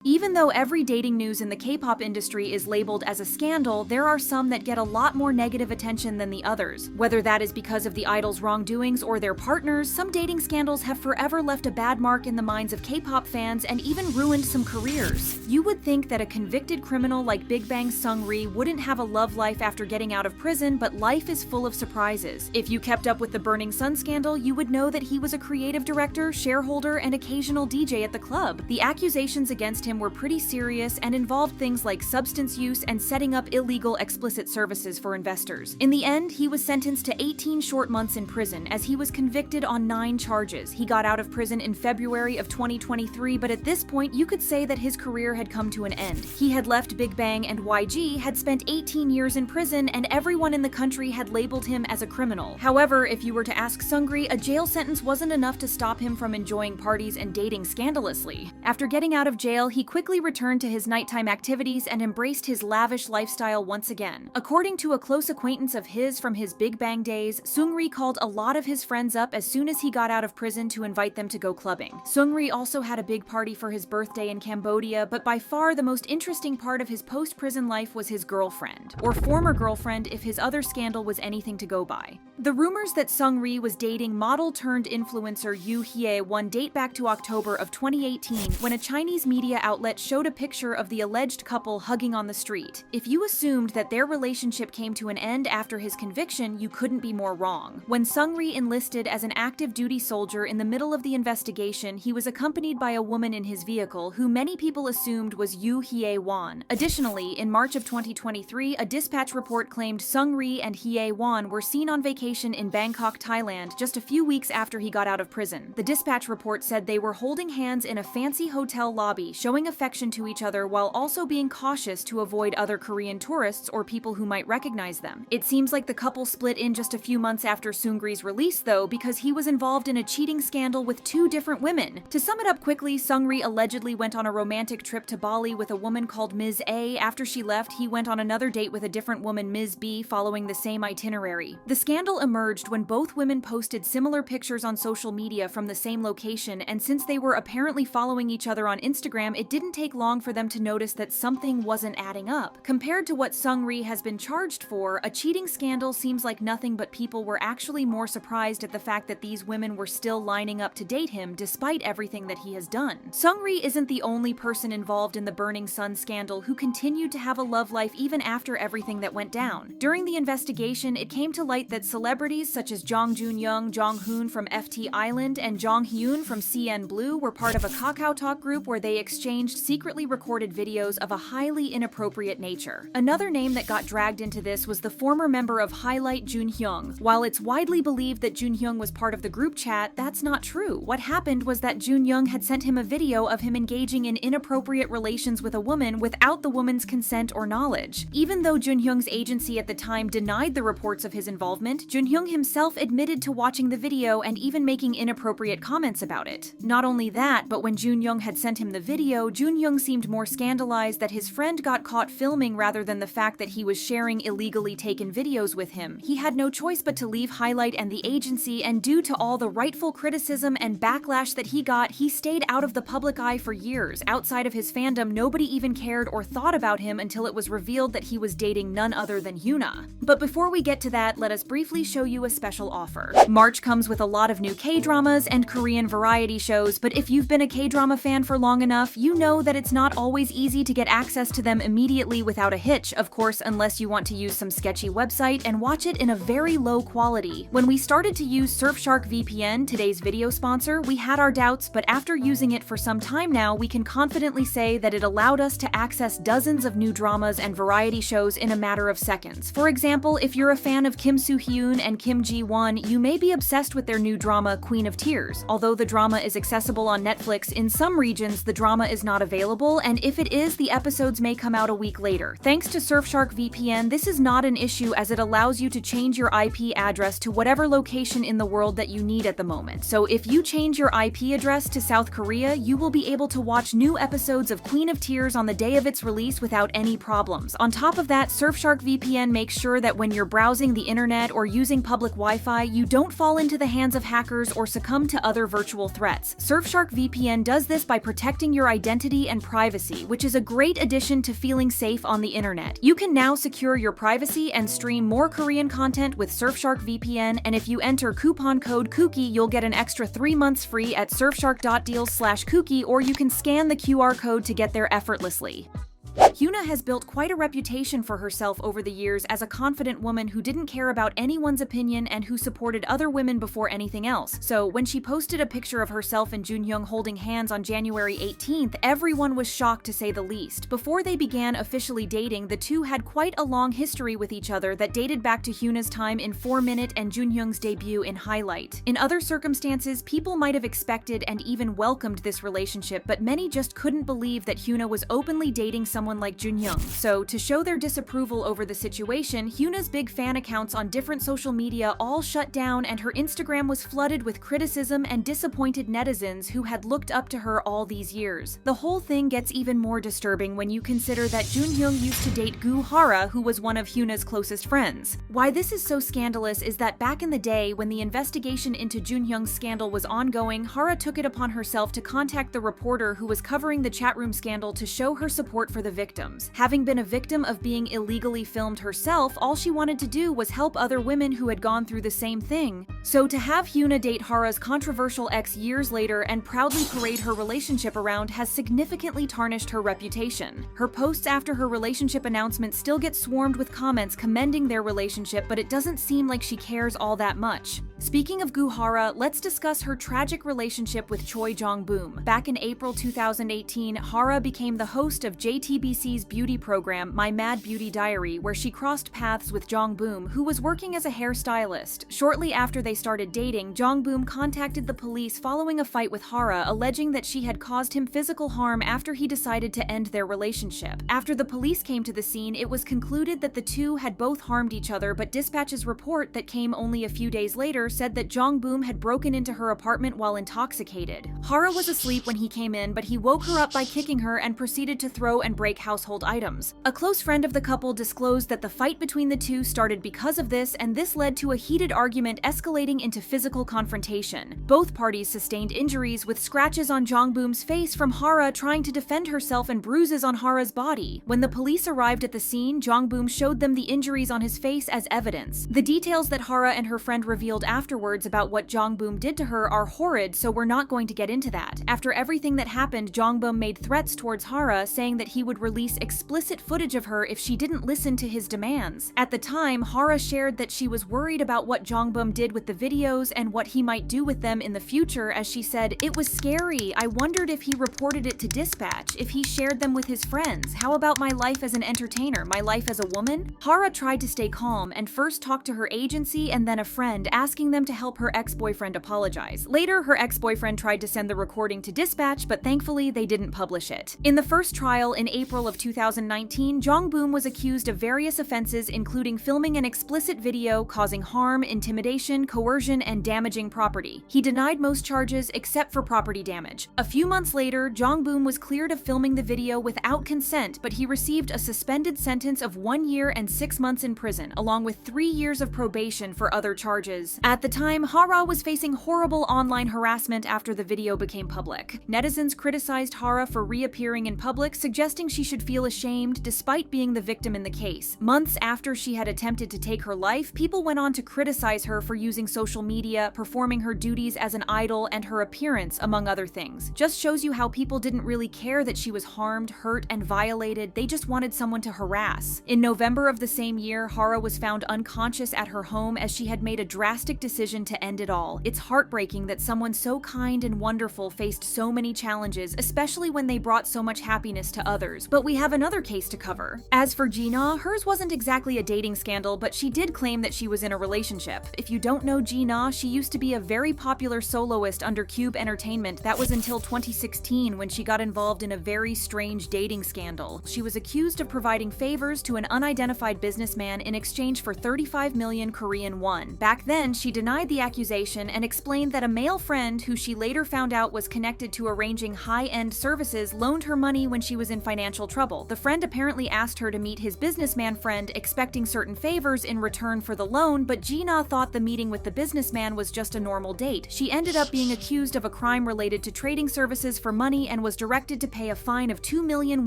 Even though every dating news in the K-pop industry is labeled as a scandal, there are some that get a lot more negative attention than the others. Whether that is because of the idols' wrongdoings or their partners, some dating scandals have forever left a bad mark in the minds of K-pop fans and even ruined some careers. You would think that a convicted criminal like Big Bang's Seungri wouldn't have a love life after getting out of prison, but life is full of surprises. If you kept up with the Burning Sun scandal, you would know that he was a creative director, shareholder, and occasional DJ at the club. The accusations against him were pretty serious and involved things like substance use and setting up illegal explicit services for investors. In the end, he was sentenced to 18 short months in prison as he was convicted on 9 charges. He got out of prison in February of 2023, but at this point, you could say that his career had come to an end. He had left Big Bang and YG, had spent 18 years in prison, and everyone in the country had labeled him as a criminal. However, if you were to ask Seungri, a jail sentence wasn't enough to stop him from enjoying parties and dating scandalously. After getting out of jail, he quickly returned to his nighttime activities and embraced his lavish lifestyle once again. According to a close acquaintance of his from his Big Bang days, Seungri called a lot of his friends up as soon as he got out of prison to invite them to go clubbing. Seungri also had a big party for his birthday in Cambodia, but by far the most interesting part of his post-prison life was his girlfriend, or former girlfriend if his other scandal was anything to go by. The rumors that Seungri was dating model-turned-influencer Yoo Hye-won date back to October of 2018 when a Chinese media outlet showed a picture of the alleged couple hugging on the street. If you assumed that their relationship came to an end after his conviction, you couldn't be more wrong. When Seungri enlisted as an active duty soldier in the middle of the investigation, he was accompanied by a woman in his vehicle who many people assumed was Yoo Hye-won. Additionally, in March of 2023, a dispatch report claimed Seungri and Hye-won were seen on vacation in Bangkok, Thailand, just a few weeks after he got out of prison. The dispatch report said they were holding hands in a fancy hotel lobby, showing affection to each other while also being cautious to avoid other Korean tourists or people who might recognize them. It seems like the couple split in just a few months after Seungri's release, though, because he was involved in a cheating scandal with 2 different women. To sum it up quickly, Seungri allegedly went on a romantic trip to Bali with a woman called Ms. A. After she left, he went on another date with a different woman, Ms. B, following the same itinerary. The scandal emerged when both women posted similar pictures on social media from the same location, and since they were apparently following each other on Instagram, it didn't take long for them to notice that something wasn't adding up. Compared to what Seungri has been charged for, a cheating scandal seems like nothing, but people were actually more surprised at the fact that these women were still lining up to date him despite everything that he has done. Seungri isn't the only person involved in the Burning Sun scandal who continued to have a love life even after everything that went down. During the investigation, it came to light that celebrities such as Jong Joon-young, Jong Hoon from FT Island, and Jong Hyun from CN Blue were part of a Kakao Talk group where they exchanged secretly recorded videos of a highly inappropriate nature. Another name that got dragged into this was the former member of Highlight, Jun Hyung. While it's widely believed that Jun Hyung was part of the group chat, that's not true. What happened was that Jun Hyung had sent him a video of him engaging in inappropriate relations with a woman without the woman's consent or knowledge. Even though Jun Hyung's agency at the time denied the reports of his involvement, Jun Hyung himself admitted to watching the video and even making inappropriate comments about it. Not only that, but when Jun Hyung had sent him the video, Jun Hyung seemed more scandalized that his friend got caught filming rather than the fact that he was sharing illegally taken videos with him. He had no choice but to leave Highlight and the agency, and due to all the rightful criticism and backlash that he got, he stayed out of the public eye for years. Outside of his fandom, nobody even cared or thought about him until it was revealed that he was dating none other than Huna. But before we get to that, let us briefly show you a special offer. March comes with a lot of new K-dramas and Korean variety shows, but if you've been a K-drama fan for long enough, you know that it's not always easy to get access to them immediately without a hitch, of course, unless you want to use some sketchy website and watch it in a very low quality. When we started to use Surfshark VPN, today's video sponsor, we had our doubts, but after using it for some time now, we can confidently say that it allowed us to access dozens of new dramas and variety shows in a matter of seconds. For example, if you're a fan of Kim Soo-hyun and Kim Ji-won, you may be obsessed with their new drama, Queen of Tears. Although the drama is accessible on Netflix, in some regions the drama is not available, and if it is, the episodes may come out a week later. Thanks to Surfshark VPN, this is not an issue as it allows you to change your IP address to whatever location in the world that you need at the moment. So if you change your IP address to South Korea, you will be able to watch new episodes of Queen of Tears on the day of its release without any problems. On top of that, Surfshark VPN makes sure that when you're browsing the internet or using public Wi-Fi, you don't fall into the hands of hackers or succumb to other virtual threats. Surfshark VPN does this by protecting your identity identity and privacy, which is a great addition to feeling safe on the internet. You can now secure your privacy and stream more Korean content with Surfshark VPN, and if you enter coupon code KOOKIE, you'll get an extra 3 months free at surfshark.deals/kookie, or you can scan the QR code to get there effortlessly. Huna has built quite a reputation for herself over the years as a confident woman who didn't care about anyone's opinion and who supported other women before anything else. So when she posted a picture of herself and Junhyung holding hands on January 18th, everyone was shocked to say the least. Before they began officially dating, the two had quite a long history with each other that dated back to Huna's time in 4 Minute and Junhyung's debut in Highlight. In other circumstances, people might have expected and even welcomed this relationship, but many just couldn't believe that Huna was openly dating someone like Junhyung. So, to show their disapproval over the situation, Huna's big fan accounts on different social media all shut down, and her Instagram was flooded with criticism and disappointed netizens who had looked up to her all these years. The whole thing gets even more disturbing when you consider that Junhyung used to date Hara, who was one of Huna's closest friends. Why this is so scandalous is that back in the day, when the investigation into Junhyung's scandal was ongoing, Hara took it upon herself to contact the reporter who was covering the chatroom scandal to show her support for the victims. Having been a victim of being illegally filmed herself, all she wanted to do was help other women who had gone through the same thing. So to have Huna date Hara's controversial ex years later and proudly parade her relationship around has significantly tarnished her reputation. Her posts after her relationship announcement still get swarmed with comments commending their relationship, but it doesn't seem like she cares all that much. Speaking of Hara, let's discuss her tragic relationship with Choi Jong-boom. Back in April 2018, Hara became the host of JTBC's beauty program, My Mad Beauty Diary, where she crossed paths with Jong-boom, who was working as a hairstylist. Shortly after they started dating, Jong-boom contacted the police following a fight with Hara, alleging that she had caused him physical harm after he decided to end their relationship. After the police came to the scene, it was concluded that the two had both harmed each other, but dispatch's report that came only a few days later said that Jong-boom had broken into her apartment while intoxicated. Hara was asleep when he came in, but he woke her up by kicking her and proceeded to throw and break household items. A close friend of the couple disclosed that the fight between the two started because of this, and this led to a heated argument escalating into physical confrontation. Both parties sustained injuries, with scratches on Jong-boom's face from Hara trying to defend herself and bruises on Hara's body. When the police arrived at the scene, Jong-boom showed them the injuries on his face as evidence. The details that Hara and her friend revealed afterwards about what Jong-boom did to her are horrid, so we're not going to get into that. After everything that happened, Jong-boom made threats towards Hara, saying that he would release explicit footage of her if she didn't listen to his demands. At the time, Hara shared that she was worried about what Jong-boom did with the videos and what he might do with them in the future, as she said, "It was scary. I wondered if he reported it to dispatch, if he shared them with his friends. How about my life as an entertainer, my life as a woman?" Hara tried to stay calm and first talked to her agency and then a friend, asking them to help her ex-boyfriend apologize. Later, her ex-boyfriend tried to send the recording to dispatch, but thankfully they didn't publish it. In the first trial in April of 2019, Jong-boom was accused of various offenses, including filming an explicit video causing harm, intimidation, coercion, and damaging property. He denied most charges except for property damage. A few months later, Jong-boom was cleared of filming the video without consent, but he received a suspended sentence of 1 year and 6 months in prison, along with 3 years of probation for other charges. At the time, Hara was facing horrible online harassment after the video became public. Netizens criticized Hara for reappearing in public, suggesting she should feel ashamed despite being the victim in the case. Months after she had attempted to take her life, people went on to criticize her for using social media, performing her duties as an idol, and her appearance, among other things. Just shows you how people didn't really care that she was harmed, hurt, and violated. They just wanted someone to harass. In November of the same year, Hara was found unconscious at her home as she had made a drastic decision to end it all. It's heartbreaking that someone so kind and wonderful faced so many challenges, especially when they brought so much happiness to others. But we have another case to cover. As for Gina, hers wasn't exactly a dating scandal, but she did claim that she was in a relationship. If you don't know Gina, she used to be a very popular soloist under Cube Entertainment. That was until 2016 when she got involved in a very strange dating scandal. She was accused of providing favors to an unidentified businessman in exchange for 35 million Korean won. Back then, she denied the accusation and explained that a male friend, who she later found out was connected to arranging high-end services, loaned her money when she was in financial trouble. trouble. The friend apparently asked her to meet his businessman friend, expecting certain favors in return for the loan, but Gina thought the meeting with the businessman was just a normal date. She ended up being accused of a crime related to trading services for money and was directed to pay a fine of 2 million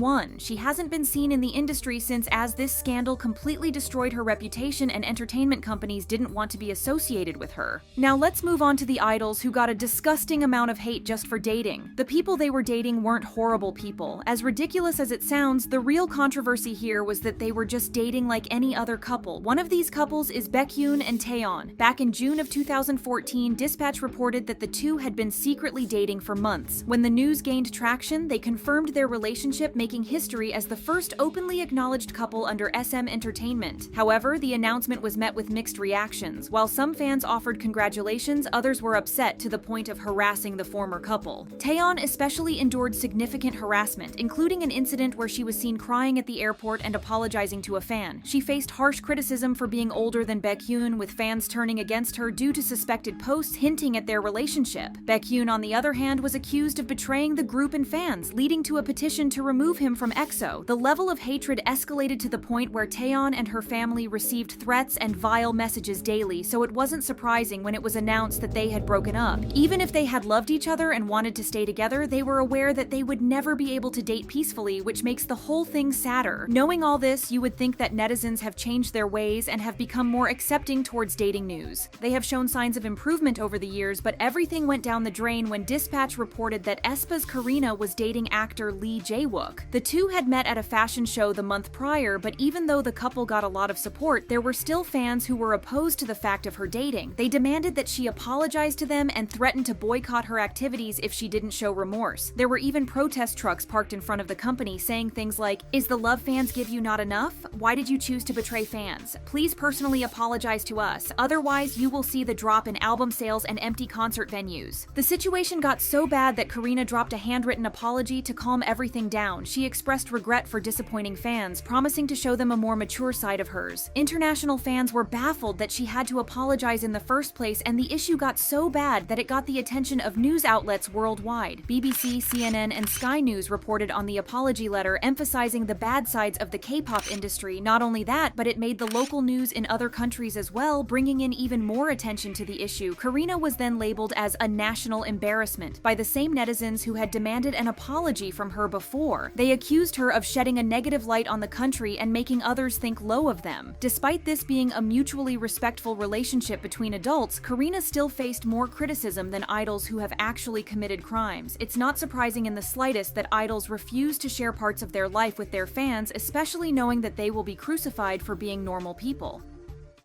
won. She hasn't been seen in the industry since, as this scandal completely destroyed her reputation and entertainment companies didn't want to be associated with her. Now let's move on to the idols who got a disgusting amount of hate just for dating. The people they were dating weren't horrible people. As ridiculous as it sounds, the real controversy here was that they were just dating like any other couple. One of these couples is Baekhyun and Taeyeon. Back in June of 2014, Dispatch reported that the two had been secretly dating for months. When the news gained traction, they confirmed their relationship, making history as the first openly acknowledged couple under SM Entertainment. However, the announcement was met with mixed reactions. While some fans offered congratulations, others were upset to the point of harassing the former couple. Taeyeon especially endured significant harassment, including an incident where she was seen crying at the airport and apologizing to a fan. She faced harsh criticism for being older than Baekhyun, with fans turning against her due to suspected posts hinting at their relationship. Baekhyun, on the other hand, was accused of betraying the group and fans, leading to a petition to remove him from EXO. The level of hatred escalated to the point where Taeyeon and her family received threats and vile messages daily, so it wasn't surprising when it was announced that they had broken up. Even if they had loved each other and wanted to stay together, they were aware that they would never be able to date peacefully, which makes the whole thing sadder. Knowing all this, you would think that netizens have changed their ways and have become more accepting towards dating news. They have shown signs of improvement over the years, but everything went down the drain when Dispatch reported that aespa's Karina was dating actor Lee Jae-wook. The two had met at a fashion show the month prior, but even though the couple got a lot of support, there were still fans who were opposed to the fact of her dating. They demanded that she apologize to them and threatened to boycott her activities if she didn't show remorse. There were even protest trucks parked in front of the company saying things like, "Is the love fans give you not enough? Why did you choose to betray fans? Please personally apologize to us, otherwise you will see the drop in album sales and empty concert venues." The situation got so bad that Karina dropped a handwritten apology to calm everything down. She expressed regret for disappointing fans, promising to show them a more mature side of hers. International fans were baffled that she had to apologize in the first place, and the issue got so bad that it got the attention of news outlets worldwide. BBC, CNN, and Sky News reported on the apology letter, emphasizing the bad sides of the K-pop industry. Not only that, but it made the local news in other countries as well, bringing in even more attention to the issue. Karina was then labeled as a national embarrassment by the same netizens who had demanded an apology from her before. They accused her of shedding a negative light on the country and making others think low of them. Despite this being a mutually respectful relationship between adults, Karina still faced more criticism than idols who have actually committed crimes. It's not surprising in the slightest that idols refuse to share parts of their life with their fans, especially knowing that they will be crucified for being normal people.